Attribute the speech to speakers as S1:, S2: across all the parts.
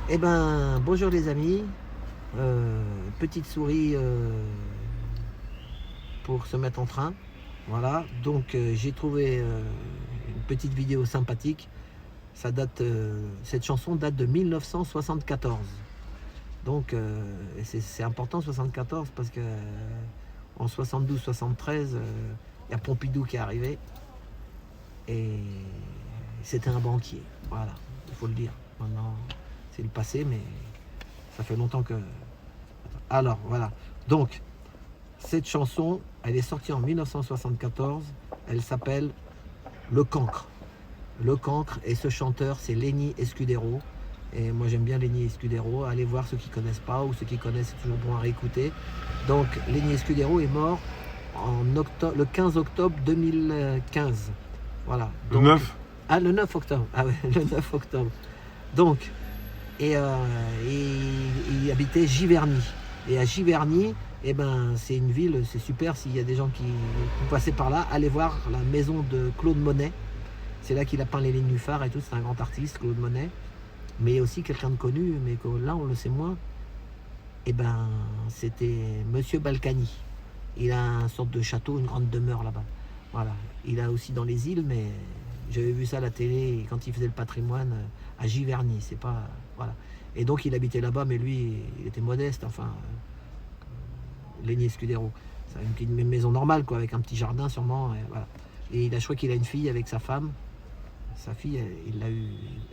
S1: Eh ben, bonjour les amis. Petite souris pour se mettre en train. Voilà, donc j'ai trouvé une petite vidéo sympathique. Cette chanson date de 1974. Donc c'est important 74 parce que en 72-73, il y a Pompidou qui est arrivé et c'était un banquier. Voilà, il faut le dire. Maintenant, c'est le passé, mais ça fait longtemps que. Alors voilà. Donc cette chanson, elle est sortie en 1974. Elle s'appelle Le Cancre. Le Cancre, et ce chanteur, c'est Lenny Escudero. Et moi j'aime bien Lenny Escudero. Allez voir ceux qui ne connaissent pas, ou ceux qui connaissent, c'est toujours bon à réécouter. Donc Lenny Escudero est mort le 15 octobre 2015. Voilà.
S2: Le
S1: Donc,
S2: 9.
S1: ah, le 9 octobre. Ah ouais, le 9 octobre. Donc, et il habitait Giverny. Et à Giverny, eh ben, c'est une ville, c'est super. S'il y a des gens qui vont passer par là, allez voir la maison de Claude Monet. C'est là qu'il a peint les nénuphars et tout. C'est un grand artiste, Claude Monet. Mais aussi quelqu'un de connu, mais que là on le sait moins. Eh ben, c'était Monsieur Balkany. Il a une sorte de château, une grande demeure là-bas. Voilà. Il a aussi dans les îles, mais j'avais vu ça à la télé quand il faisait le patrimoine à Giverny. C'est pas. Voilà. Et donc il habitait là-bas, mais lui, il était modeste, enfin. Lenny Escudero. C'est une petite maison normale, quoi, avec un petit jardin sûrement. Et, voilà. Et je crois qu'il a une fille avec sa femme. Sa fille,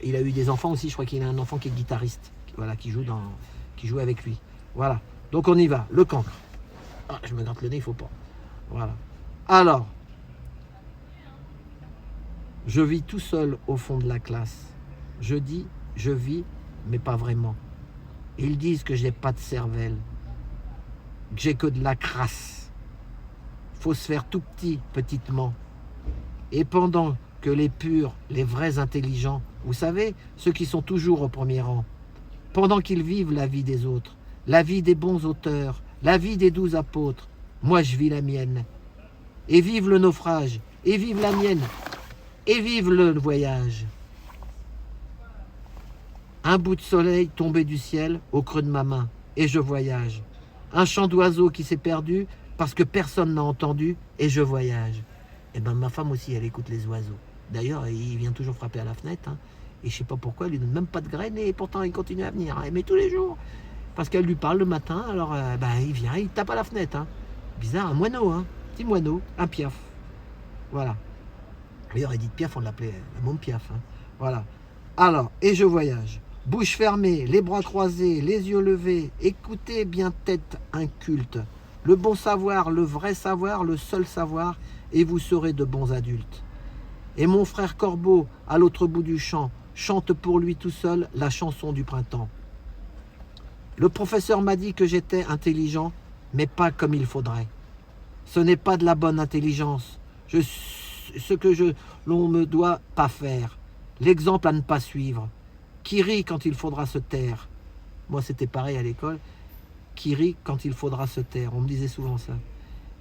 S1: il a eu des enfants aussi. Je crois qu'il a un enfant qui est guitariste, voilà, qui joue avec lui. Voilà. Donc on y va. Le Cancre. Ah, je me gratte le nez, il faut pas. Voilà. Alors, je vis tout seul au fond de la classe. Je dis, je vis, mais pas vraiment. Ils disent que j'ai pas de cervelle, que j'ai que de la crasse. Faut se faire tout petit, petitement. Et pendant que les purs, les vrais intelligents, vous savez, ceux qui sont toujours au premier rang, pendant qu'ils vivent la vie des autres, la vie des bons auteurs, la vie des 12 apôtres, moi je vis la mienne. Et vive le naufrage, et vive la mienne, et vive le voyage. Un bout de soleil tombé du ciel au creux de ma main, et je voyage. Un chant d'oiseau qui s'est perdu parce que personne n'a entendu, et je voyage. Et ben ma femme aussi, elle écoute les oiseaux. D'ailleurs, il vient toujours frapper à la fenêtre, hein, et je sais pas pourquoi, elle lui donne même pas de graines, et pourtant il continue à venir, hein, mais tous les jours. Parce qu'elle lui parle le matin, alors il vient, il tape à la fenêtre. Hein. Bizarre, un moineau, hein, petit moineau, un piaf. Voilà. D'ailleurs, Edith Piaf, on l'appelait la môme Piaf. Hein. Voilà. Alors, et je voyage. Bouche fermée, les bras croisés, les yeux levés, écoutez bien tête inculte. Le bon savoir, le vrai savoir, le seul savoir, et vous serez de bons adultes. Et mon frère Corbeau, à l'autre bout du champ, chante pour lui tout seul la chanson du printemps. Le professeur m'a dit que j'étais intelligent, mais pas comme il faudrait. Ce n'est pas de la bonne intelligence. Ce que l'on me doit pas faire. L'exemple à ne pas suivre. Qui rit quand il faudra se taire. Moi, c'était pareil à l'école. Qui rit quand il faudra se taire. On me disait souvent ça.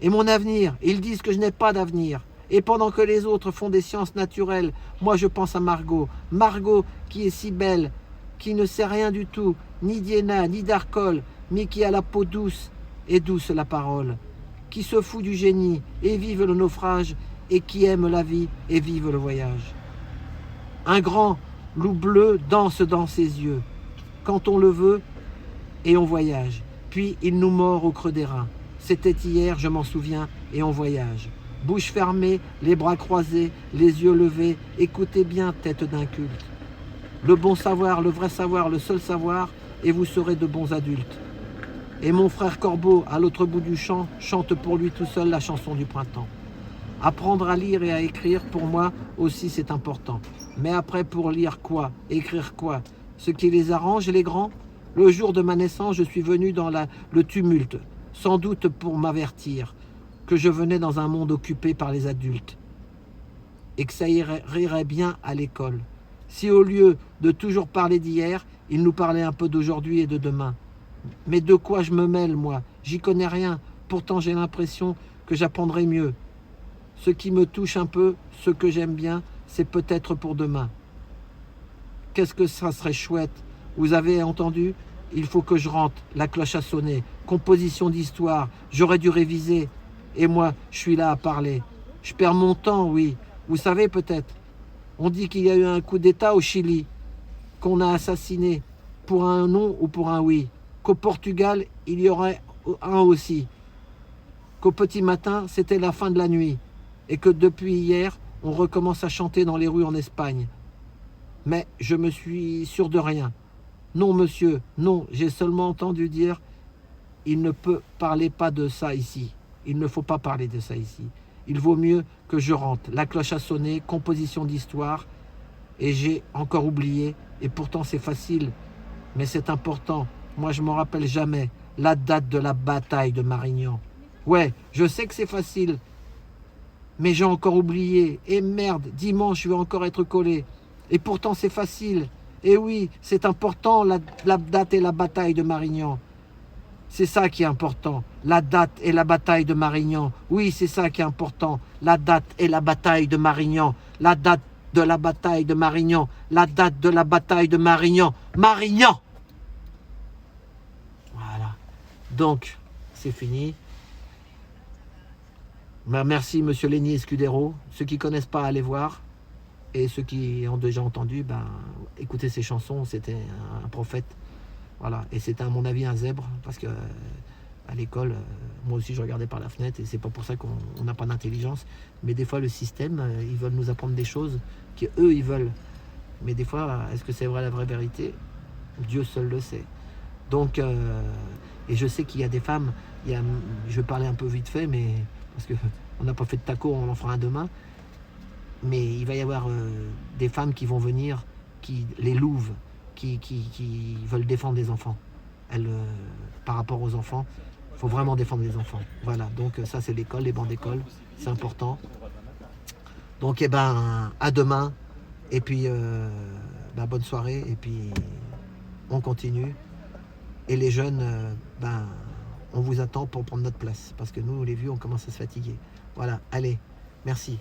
S1: Et mon avenir, ils disent que je n'ai pas d'avenir. Et pendant que les autres font des sciences naturelles, moi je pense à Margot. Margot qui est si belle, qui ne sait rien du tout, ni d'Iéna, ni d'Arcole, mais qui a la peau douce et douce la parole, qui se fout du génie et vive le naufrage, et qui aime la vie et vive le voyage. Un grand loup bleu danse dans ses yeux, quand on le veut, et on voyage. Puis il nous mord au creux des reins. C'était hier, je m'en souviens, et on voyage. Bouche fermée, les bras croisés, les yeux levés, écoutez bien, tête d'inculte. Le bon savoir, le vrai savoir, le seul savoir, et vous serez de bons adultes. Et mon frère Corbeau, à l'autre bout du champ, chante pour lui tout seul la chanson du printemps. Apprendre à lire et à écrire, pour moi aussi, c'est important. Mais après, pour lire quoi? Écrire quoi? Ce qui les arrange, les grands? Le jour de ma naissance, je suis venu dans le tumulte, sans doute pour m'avertir que je venais dans un monde occupé par les adultes et que ça irait bien à l'école. Si au lieu de toujours parler d'hier, il nous parlait un peu d'aujourd'hui et de demain. Mais de quoi je me mêle, moi? J'y connais rien. Pourtant, j'ai l'impression que j'apprendrai mieux. Ce qui me touche un peu, ce que j'aime bien, c'est peut-être pour demain. Qu'est-ce que ça serait chouette Vous avez entendu? Il faut que je rentre, la cloche a sonné, composition d'histoire, j'aurais dû réviser. Et moi, je suis là à parler. Je perds mon temps, oui. Vous savez peut-être, on dit qu'il y a eu un coup d'État au Chili, qu'on a assassiné pour un non ou pour un oui. Qu'au Portugal, il y aurait un aussi. Qu'au petit matin, c'était la fin de la nuit. Et que depuis hier, on recommence à chanter dans les rues en Espagne. Mais je me suis sûr de rien. Non, monsieur, non, j'ai seulement entendu dire il ne peut parler pas de ça ici. Il ne faut pas parler de ça ici. Il vaut mieux que je rentre. La cloche a sonné, composition d'histoire, et j'ai encore oublié. Et pourtant c'est facile, mais c'est important. Moi je m'en rappelle jamais. La date de la bataille de Marignan. Ouais, je sais que c'est facile, mais j'ai encore oublié. Et merde, dimanche je vais encore être collé. Et pourtant c'est facile. Et oui, c'est important la date et la bataille de Marignan. C'est ça qui est important. La date et la bataille de Marignan. Oui, c'est ça qui est important. La date et la bataille de Marignan. La date de la bataille de Marignan. La date de la bataille de Marignan. Marignan! Voilà. Donc, c'est fini. Merci, monsieur Lenny Escudero. Ceux qui ne connaissent pas, allez voir. Et ceux qui ont déjà entendu, écoutez ces chansons. C'était un prophète. Voilà, et c'était à mon avis un zèbre, parce que à l'école, moi aussi je regardais par la fenêtre, et c'est pas pour ça qu'on n'a pas d'intelligence, mais des fois le système, ils veulent nous apprendre des choses qu'eux ils veulent. Mais des fois, est-ce que c'est vrai la vraie vérité? Dieu seul le sait. Donc, et je sais qu'il y a des femmes, je vais parler un peu vite fait, mais parce qu'on n'a pas fait de taco, on en fera un demain, mais il va y avoir des femmes qui vont venir, les louves, qui veulent défendre les enfants. Par rapport aux enfants, il faut vraiment défendre les enfants. Voilà, donc ça c'est l'école, les bancs d'école, c'est important. Donc à demain, et puis bonne soirée, et puis on continue. Et les jeunes, on vous attend pour prendre notre place, parce que nous les vieux on commence à se fatiguer. Voilà, allez, merci.